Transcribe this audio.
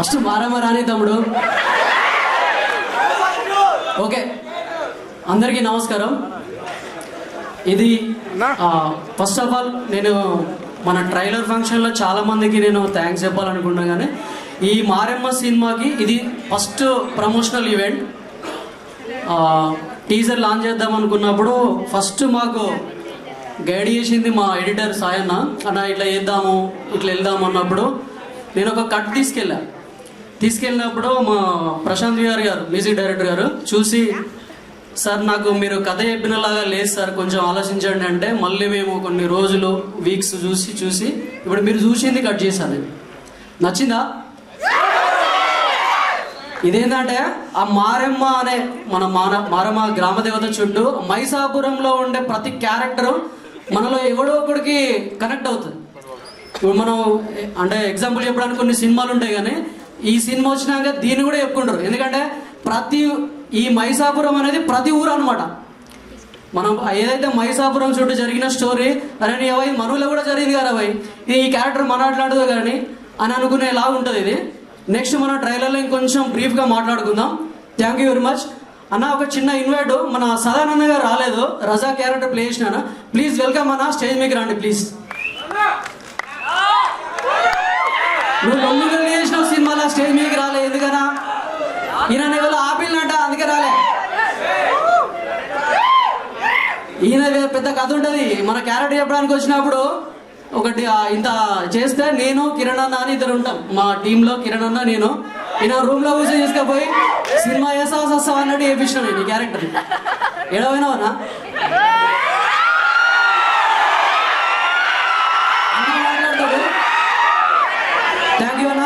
First Maramma రాని తమ్ముడు. Okay, అందరికీ నమస్కారం. ఇది ఫస్ట్ ఆఫ్ ఆల్ నేను మన ట్రైలర్ ఫంక్షన్లో చాలా మందికి నేను థ్యాంక్స్ చెప్పాలనుకున్నా. కానీ ఈ మారెమ్మ సినిమాకి ఇది first promotional event. Teaser launch చేద్దాం అనుకున్నప్పుడు ఫస్ట్ మాకు గైడ్ చేసింది మా ఎడిటర్ సాయన్న. అన్న ఇట్లా చేద్దాము, ఇట్లా వెళ్దాము అన్నప్పుడు నేను ఒక కట్ తీసుకెళ్ళినప్పుడు మా ప్రశాంత్ గారు మ్యూజిక్ డైరెక్టర్ గారు చూసి, సార్ నాకు మీరు కథ చెప్పినలాగా లేదు సార్, కొంచెం ఆలోచించండి అంటే మళ్ళీ మేము కొన్ని రోజులు వీక్స్ చూసి ఇప్పుడు మీరు చూసింది కట్ చేశాను. నచ్చిందా? ఇదేంటంటే ఆ మారెమ్మ అనే మన మారెమ్మ గ్రామ దేవత చుట్టూ మైసాపురంలో ఉండే ప్రతి క్యారెక్టరు మనలో ఎవడో ఒకడికి కనెక్ట్ అవుతుంది. ఇప్పుడు మనం అంటే ఎగ్జాంపుల్ చెప్పడానికి కొన్ని సినిమాలు ఉంటాయి, కానీ ఈ సినిమా వచ్చినాక దీన్ని కూడా చెప్పుకుంటారు. ఎందుకంటే ఈ మైసాపురం అనేది ప్రతి ఊరు అనమాట. మనం ఏదైతే మైసాపురం చుట్టూ జరిగిన స్టోరీ అరే అవై మనలో కూడా జరిగింది కదా అవై, ఈ క్యారెక్టర్ మాట్లాడదు కానీ అని అనుకునేలా ఉంటుంది ఇది. నెక్స్ట్ మన ట్రైలర్లో ఇంకొంచెం బ్రీఫ్గా మాట్లాడుకుందాం. థ్యాంక్ యూ వెరీ మచ్ అన్న. ఒక చిన్న ఇన్వైట్, మన సదానంద గారు రాలేదు, రజా క్యారెక్టర్ ప్లే చేసిన. ప్లీజ్ వెల్కమ్ అన్న, స్టేజ్ మీకు రండి ప్లీజ్. నువ్వు 9 చేసిన సినిమాలో స్టేజ్ మీకు రాలే ఎందుకన్నా? ఈయన ఎవరు ఆపిల్లంట, అందుకే రాలే. ఈయన పెద్ద కథ ఉంటుంది. మన క్యారెక్టర్ చెప్పడానికి వచ్చినప్పుడు ఒకటి ఇంత చేస్తే నేను కిరణ్ అన్న అని ఇద్దరు ఉంటాం మా టీంలో. కిరణ్ అన్న నేను ఈయన రూమ్లో కూర్చొని తీసుకుపోయి సినిమా వేసావా అన్నట్టు వేయించిన నేను ఈ క్యారెక్టర్. ఎడవైనావనా? మాట్లాడతాడు. థ్యాంక్ యూ అన్న.